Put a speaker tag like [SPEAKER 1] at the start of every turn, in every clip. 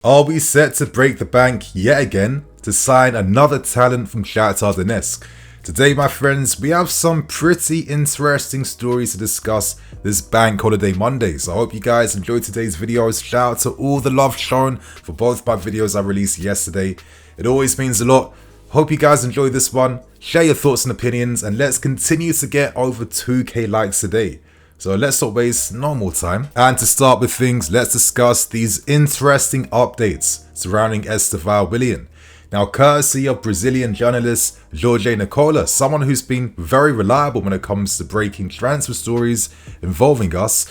[SPEAKER 1] Are we set to break the bank yet again to sign another talent from Shaktar Donetsk? Today, my friends, we have some pretty interesting stories to discuss this Bank Holiday Monday. So I hope you guys enjoyed today's videos. Shout out to all the love shown for both my videos I released yesterday. It always means a lot. Hope you guys enjoyed this one. Share your thoughts and opinions, and let's continue to get over 2k likes today. So let's not waste no more time. And to start with things, let's discuss these interesting updates surrounding Estevao Willian. Now, courtesy of Brazilian journalist Georgiy someone who's been very reliable when it comes to breaking transfer stories involving us,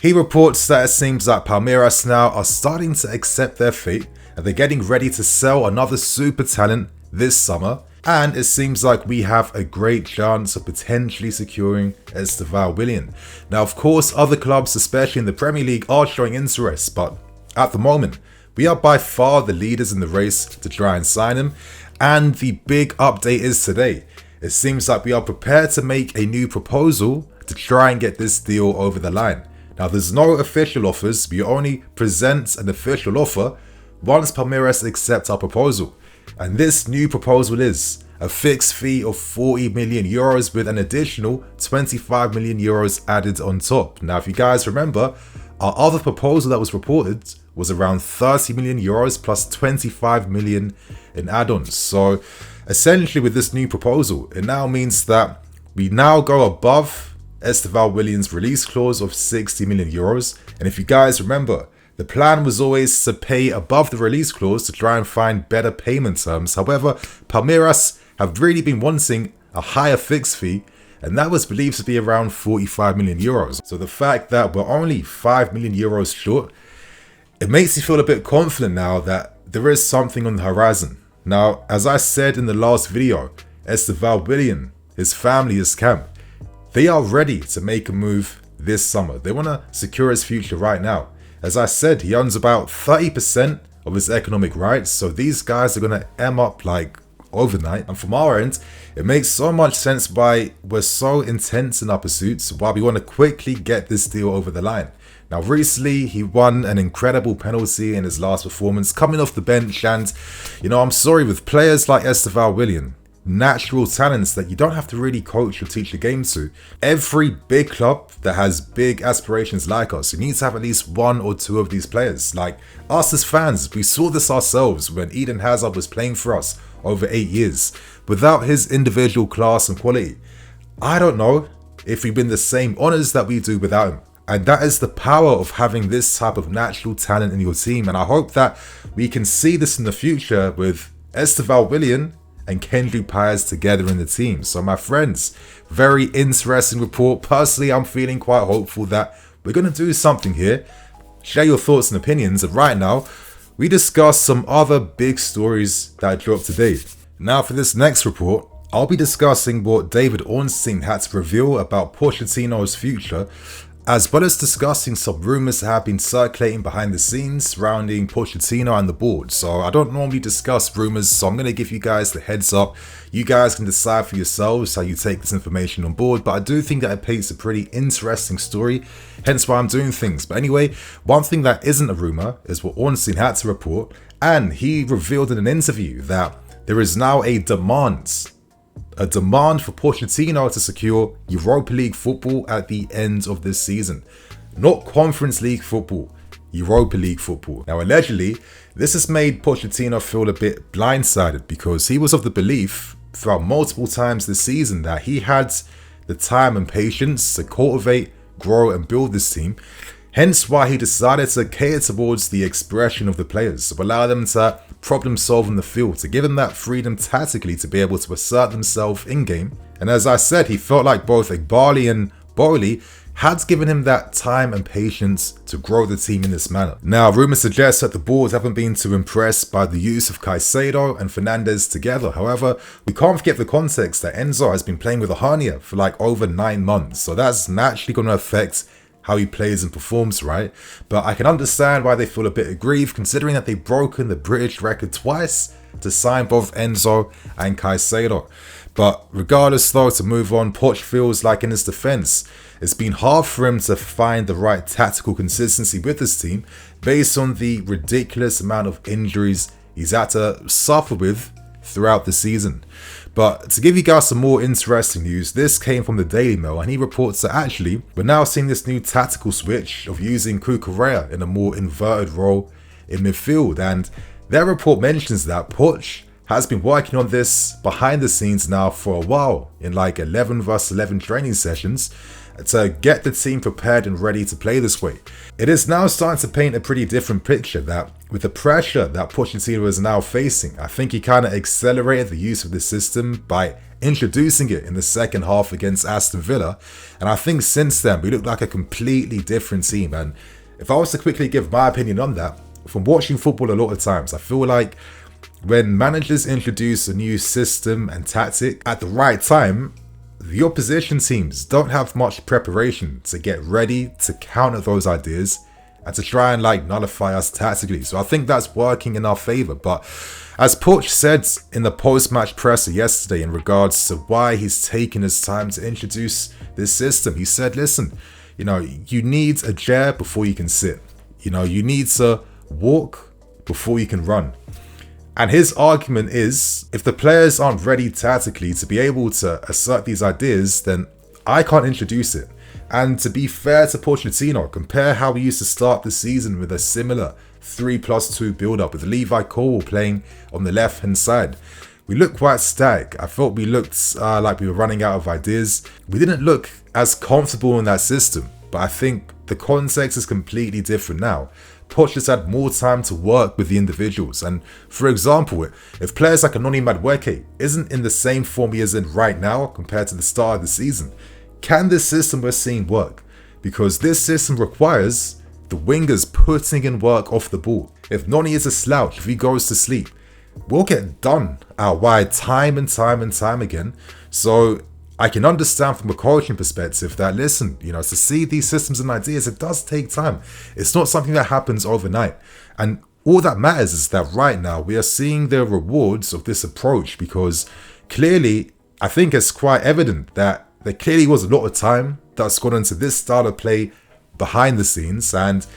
[SPEAKER 1] he reports that it seems like Palmeiras now are starting to accept their fate and they're getting ready to sell another super talent this summer. And it seems like we have a great chance of potentially securing Estevao Willian. Now, of course, other clubs, especially in the Premier League, are showing interest, but at the moment, we are by far the leaders in the race to try and sign him. And the big update is today. It seems like we are prepared to make a new proposal to try and get this deal over the line. Now, there's no official offers. We only present an official offer once Palmeiras accept our proposal. And this new proposal is a fixed fee of 40 million euros with an additional 25 million euros added on top. Now, if you guys remember, our other proposal that was reported was around 30 million euros plus 25 million in add-ons. So essentially with this new proposal, it now means that we now go above Estevao Willian's release clause of 60 million euros. And if you guys remember, the plan was always to pay above the release clause to try and find better payment terms. However, Palmeiras have really been wanting a higher fixed fee, and that was believed to be around 45 million euros. So the fact that we're only 5 million euros short, it makes you feel a bit confident now that there is something on the horizon. Now, as I said in the last video, Estevao Willian, his family, his camp, they are ready to make a move this summer. They want to secure his future right now. As I said, he owns about 30% of his economic rights, so these guys are going to M up like overnight. And from our end, it makes so much sense why we're so intense in our pursuits, why we want to quickly get this deal over the line. Now, recently, he won an incredible penalty in his last performance, coming off the bench, and, I'm sorry, with players like Estevao Willian, natural talents that you don't have to really coach or teach the game to. Every big club that has big aspirations like us, you need to have at least one or two of these players. Like us as fans, we saw this ourselves when Eden Hazard was playing for us over 8 years. Without his individual class and quality, I don't know if we win the same honours that we do without him. And that is the power of having this type of natural talent in your team. And I hope that we can see this in the future with Estevao Willian and Kendrick Paez together in the team. So my friends, very interesting report. Personally, I'm feeling quite hopeful that we're going to do something here. Share your thoughts and opinions. And right now, we discuss some other big stories that dropped today. Now for this next report, I'll be discussing what David Orstein had to reveal about Pochettino's future, as well as discussing some rumours that have been circulating behind the scenes surrounding Pochettino and the board. So I don't normally discuss rumours, so I'm going to give you guys the heads up. You guys can decide for yourselves how you take this information on board, but I do think that it paints a pretty interesting story, hence why I'm doing things. But anyway, one thing that isn't a rumour is what Orstein had to report, and he revealed in an interview that there is now a demand for Pochettino to secure Europa League football at the end of this season. Not Conference League football, Europa League football. Now, allegedly, this has made Pochettino feel a bit blindsided because he was of the belief throughout multiple times this season that he had the time and patience to cultivate, grow and build this team. Hence why he decided to cater towards the expression of the players, to allow them to problem solve on the field, to give them that freedom tactically to be able to assert themselves in game. And as I said, he felt like both Eghbali and BOEHLY had given him that time and patience to grow the team in this manner. Now, rumours suggest that the board haven't been too impressed by the use of Caicedo and Fernandes together. However, we can't forget the context that Enzo has been playing with a hernia for like over 9 months. So that's naturally going to affect how he plays and performs, right? But I can understand why they feel a bit aggrieved, considering that they've broken the British record twice to sign both Enzo and Caicedo. But regardless though, to move on, Poch feels like in his defence, it's been hard for him to find the right tactical consistency with his team based on the ridiculous amount of injuries he's had to suffer with throughout the season. But to give you guys some more interesting news, this came from the Daily Mail, and he reports that actually we're now seeing this new tactical switch of using Cucurella in a more inverted role in midfield, and their report mentions that Poch has been working on this behind the scenes now for a while in like 11 vs 11 training sessions to get the team prepared and ready to play this way. It is now starting to paint a pretty different picture that with the pressure that Pochettino is now facing, I think he kind of accelerated the use of the system by introducing it in the second half against Aston Villa. And I think since then, we look like a completely different team. And if I was to quickly give my opinion on that, from watching football a lot of times, I feel like when managers introduce a new system and tactic at the right time, the opposition teams don't have much preparation to get ready to counter those ideas and to try and like nullify us tactically. So I think that's working in our favour. But as Poch said in the post-match presser yesterday in regards to why he's taking his time to introduce this system, he said, listen, you know, you need a chair before you can sit. You know, you need to walk before you can run. And his argument is, if the players aren't ready tactically to be able to assert these ideas, then I can't introduce it. And to be fair to Pochettino, compare how we used to start the season with a similar 3+2 build-up with Levi Colwill playing on the left-hand side. We looked quite static. I felt we looked like we were running out of ideas. We didn't look as comfortable in that system, but I think the context is completely different now. Poch has had more time to work with the individuals, and for example, if players like Anoni Madueke isn't in the same form he is in right now compared to the start of the season, can this system we're seeing work? Because this system requires the wingers putting in work off the ball. If Noni is a slouch, if he goes to sleep, we'll get done out wide time and time and time again. So I can understand from a coaching perspective that, listen, you know, to see these systems and ideas, it does take time. It's not something that happens overnight. And all that matters is that right now we are seeing the rewards of this approach, because clearly, I think it's quite evident that there clearly was a lot of time that's gone into this style of play behind the scenes. And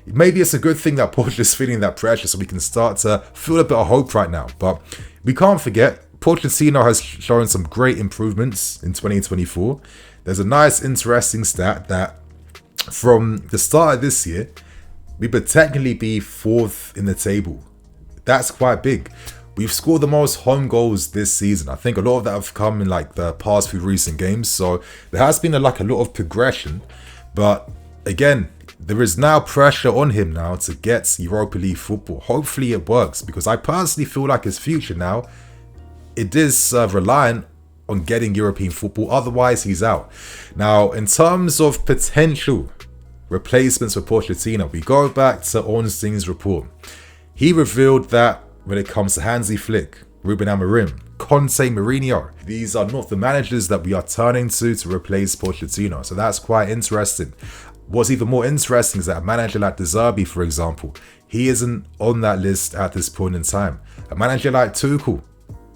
[SPEAKER 1] maybe it's a good thing that Poch is feeling that pressure so we can start to feel a bit of hope right now. But we can't forget, Pochettino has shown some great improvements in 2024. There's a nice, interesting stat that from the start of this year, we would technically be 4th in the table. That's quite big. We've scored the most home goals this season. I think a lot of that have come in like the past few recent games. So there has been a lot of progression. But again, there is now pressure on him now to get Europa League football. Hopefully it works, because I personally feel like his future now, it is reliant on getting European football. Otherwise, he's out. Now, in terms of potential replacements for Pochettino, we go back to Orstein's report. He revealed that when it comes to Hansi Flick, Ruben Amorim, Conte, Mourinho, these are not the managers that we are turning to replace Pochettino. So that's quite interesting. What's even more interesting is that a manager like De Zerbi, for example, he isn't on that list at this point in time. A manager like Tuchel,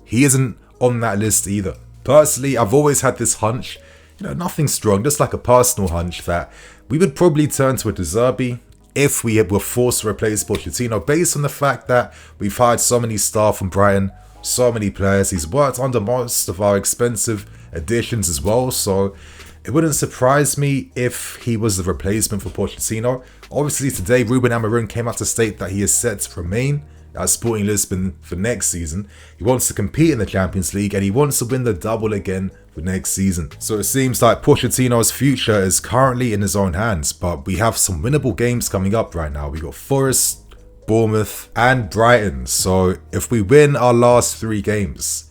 [SPEAKER 1] he isn't on that list either. Personally, I've always had this hunch, nothing strong, just like a personal hunch, that we would probably turn to a De Zerbi if we were forced to replace Pochettino, based on the fact that we've hired so many staff from Brighton, so many players. He's worked under most of our expensive additions as well, so it wouldn't surprise me if he was the replacement for Pochettino. Obviously today, Ruben Amorim came out to state that he is set to remain at Sporting Lisbon for next season. He wants to compete in the Champions League and he wants to win the double again for next season. So it seems like Pochettino's future is currently in his own hands, but we have some winnable games coming up right now. We got Forest, Bournemouth and Brighton. So if we win our last 3 games,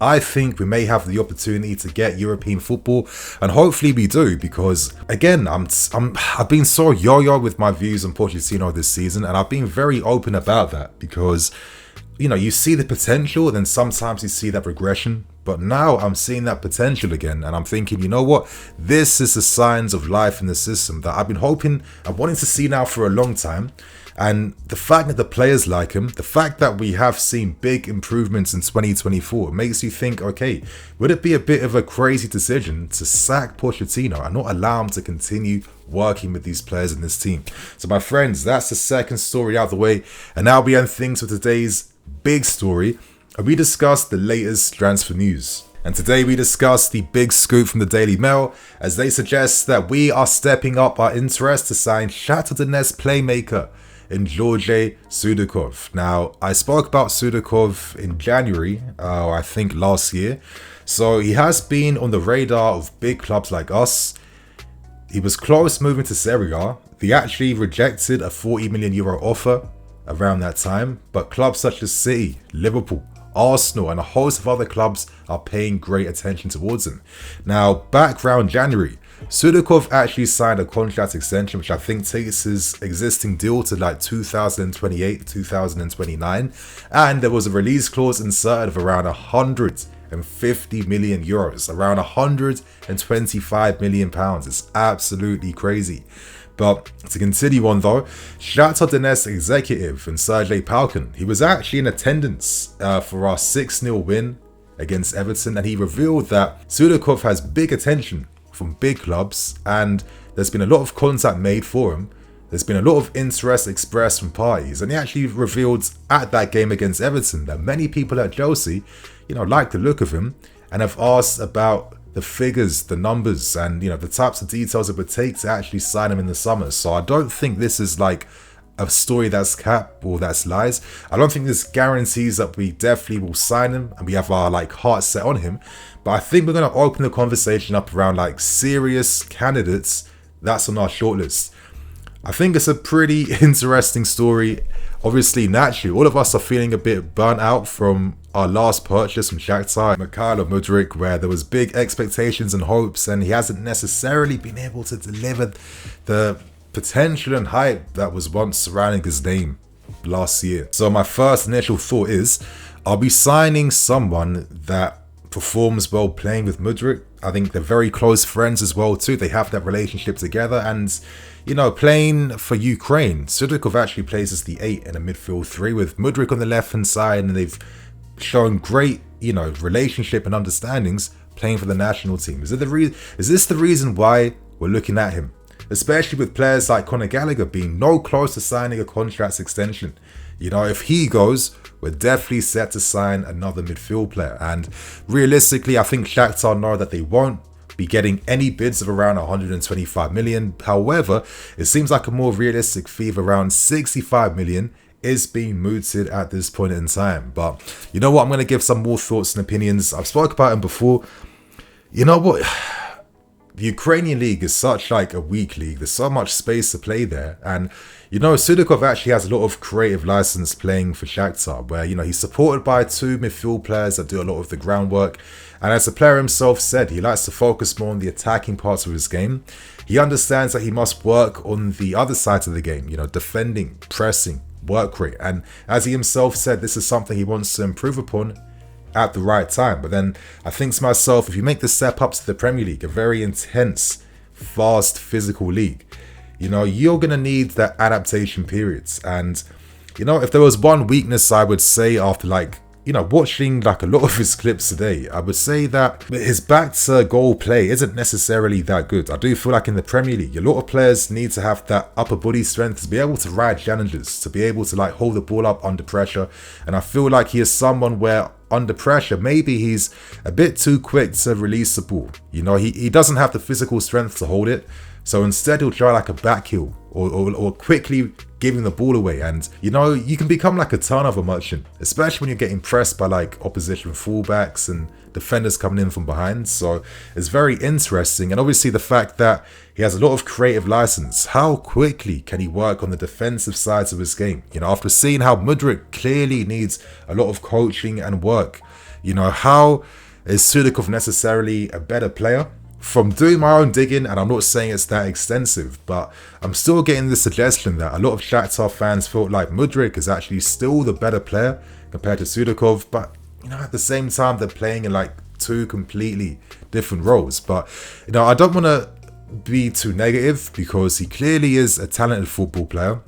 [SPEAKER 1] I think we may have the opportunity to get European football, and hopefully we do, because again, I've been so yo-yo with my views on Pochettino this season, and I've been very open about that because, you see the potential, then sometimes you see that regression. But now I'm seeing that potential again, and I'm thinking, you know what? This is the signs of life in the system that I've been hoping and wanting to see now for a long time. And the fact that the players like him, the fact that we have seen big improvements in 2024, makes you think, okay, would it be a bit of a crazy decision to sack Pochettino and not allow him to continue working with these players in this team? So my friends, that's the second story out of the way. And now we end things with today's big story. And we discuss the latest transfer news. And today we discuss the big scoop from the Daily Mail as they suggest that we are stepping up our interest to sign Shaktar Donetsk playmaker in Georgiy Sudakov. Now, I spoke about Sudakov in January, I think last year. So he has been on the radar of big clubs like us. He was close moving to Serie A. He actually rejected a €40 million offer around that time. But clubs such as City, Liverpool, Arsenal and a host of other clubs are paying great attention towards him. Now, back around January, Sudakov actually signed a contract extension which I think takes his existing deal to like 2028, 2029, and there was a release clause inserted of around €150 million, around £125 million. It's absolutely crazy. But to continue on though, Shaktar Donetsk executive and Sergej Palkin, he was actually in attendance for our 6-0 win against Everton, and he revealed that Sudakov has big attention from big clubs and there's been a lot of contact made for him. There's been a lot of interest expressed from parties, and he actually revealed at that game against Everton that many people at Chelsea, like the look of him and have asked about the figures, the numbers, and the types of details it would take to actually sign him in the summer. So I don't think this is like a story that's cap or that's lies. I don't think this guarantees that we definitely will sign him and we have our heart set on him. But I think we're going to open the conversation up around serious candidates that's on our shortlist. I think it's a pretty interesting story. Obviously, naturally, all of us are feeling a bit burnt out from our last purchase from Shakhtar, Mikhailo Mudryk, where there was big expectations and hopes, and he hasn't necessarily been able to deliver the potential and hype that was once surrounding his name last year. So my first initial thought is, are we signing someone that performs well playing with Mudryk? I think they're very close friends as well too. They have that relationship together, and playing for Ukraine, Sudakov actually plays as the 8 in a midfield 3 with Mudryk on the left hand side, and they've shown great relationship and understandings playing for the national team. Is this the reason why we're looking at him? Especially with players like Conor Gallagher being no close to signing a contract extension. If he goes, we're definitely set to sign another midfield player. And realistically, I think Shakhtar know that they won't be getting any bids of around 125 million. However, it seems like a more realistic fee of around 65 million is being mooted at this point in time. But you know what? I'm going to give some more thoughts and opinions. I've spoken about him before. You know what? The Ukrainian league is such a weak league. There's so much space to play there. And, Sudakov actually has a lot of creative license playing for Shakhtar, where, he's supported by 2 midfield players that do a lot of the groundwork. And as the player himself said, he likes to focus more on the attacking parts of his game. He understands that he must work on the other side of the game, defending, pressing, work rate. And as he himself said, this is something he wants to improve upon at the right time. But then I think to myself, if you make the step up to the Premier League, a very intense, fast, physical league, you're going to need that adaptation periods. And, if there was one weakness I would say after watching a lot of his clips today, I would say that his back to goal play isn't necessarily that good. I do feel like in the Premier League, a lot of players need to have that upper body strength to be able to ride challenges, to be able to hold the ball up under pressure. And I feel like he is someone where under pressure, maybe he's a bit too quick to release the ball. He doesn't have the physical strength to hold it. So instead he'll try a back heel or quickly giving the ball away. And, you can become a turnover merchant, especially when you're getting pressed by opposition fullbacks and defenders coming in from behind. So it's very interesting. And obviously the fact that he has a lot of creative license. How quickly can he work on the defensive sides of his game? After seeing how Mudryk clearly needs a lot of coaching and work, how is Sudakov necessarily a better player from doing my own digging, and I'm not saying it's that extensive, but I'm still getting the suggestion that a lot of Shakhtar fans felt like Mudryk is actually still the better player compared to Sudakov, but you know, at the same time, they're playing in like two completely different roles. But you know, I don't want to be too negative because he clearly is a talented football player.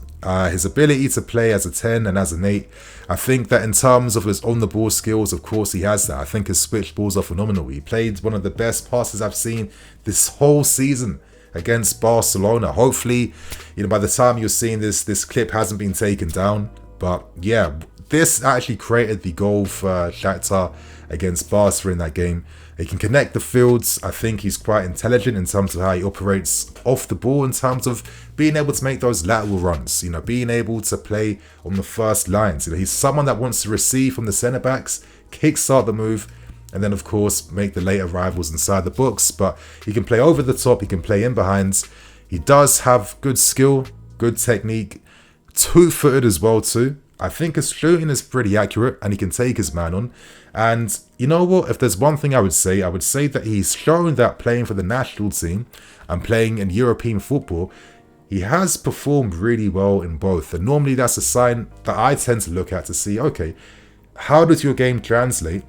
[SPEAKER 1] His ability to play as a 10 and as an 8, I think that in terms of his on-the-ball skills, of course he has that. I think his switch balls are phenomenal. He played one of the best passes I've seen this whole season against Barcelona. Hopefully, you know, by the time you're seeing this clip hasn't been taken down. But yeah, this actually created the goal for Shakhtar against Barca in that game. He can connect the fields. I think he's quite intelligent in terms of how he operates off the ball, in terms of being able to make those lateral runs, you know, being able to play on the first lines. You know, he's someone that wants to receive from the centre-backs, kickstart the move, and then, of course, make the late arrivals inside the box. But he can play over the top, he can play in behind. He does have good skill, good technique, two-footed as well too. I think his shooting is pretty accurate and he can take his man on. And you know what? If there's one thing I would say that he's shown that playing for the national team and playing in European football, he has performed really well in both. And normally that's a sign that I tend to look at to see, okay, how does your game translate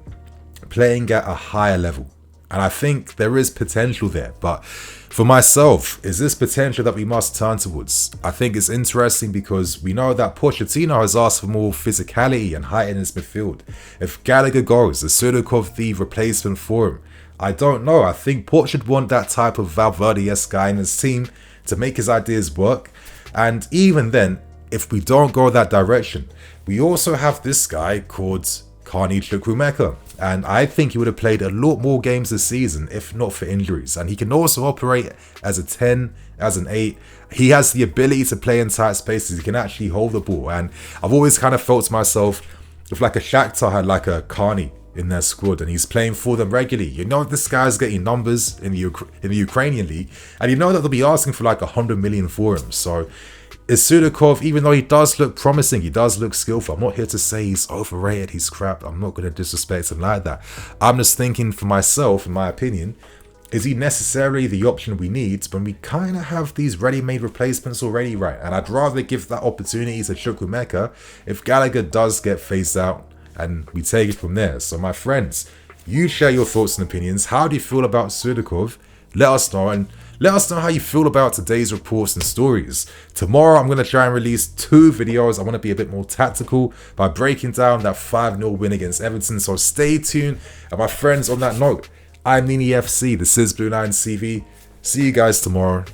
[SPEAKER 1] playing at a higher level? And I think there is potential there. But for myself, is this potential that we must turn towards? I think it's interesting because we know that Pochettino has asked for more physicality and height in his midfield. If Gallagher goes, is Sudakov the replacement for him? I don't know. I think Poch should want that type of Valverde-esque guy in his team to make his ideas work. And even then, if we don't go that direction, we also have this guy called Carney Chukwuemeka, and I think he would have played a lot more games this season if not for injuries. And he can also operate as a 10, as an 8. He has the ability to play in tight spaces. He can actually hold the ball. And I've always kind of felt to myself, if like a Shakhtar had like a Carney in their squad and he's playing for them regularly, you know this guy's getting numbers in the Ukrainian league, and you know that they'll be asking for like 100 million for him. So is Sudakov, even though he does look promising, he does look skillful, I'm not here to say he's overrated, he's crap, I'm not going to disrespect him like that. I'm just thinking for myself, in my opinion, is he necessarily the option we need when we kind of have these ready-made replacements already, right? And I'd rather give that opportunity to Chukwuemeka if Gallagher does get phased out, and we take it from there. So my friends, you share your thoughts and opinions. How do you feel about Sudakov? Let us know, and let us know how you feel about today's reports and stories. Tomorrow, I'm going to try and release 2 videos. I want to be a bit more tactical by breaking down that 5-0 win against Everton. So stay tuned. And my friends, on that note, I'm Nini FC. This is BlueLionsTV. See you guys tomorrow.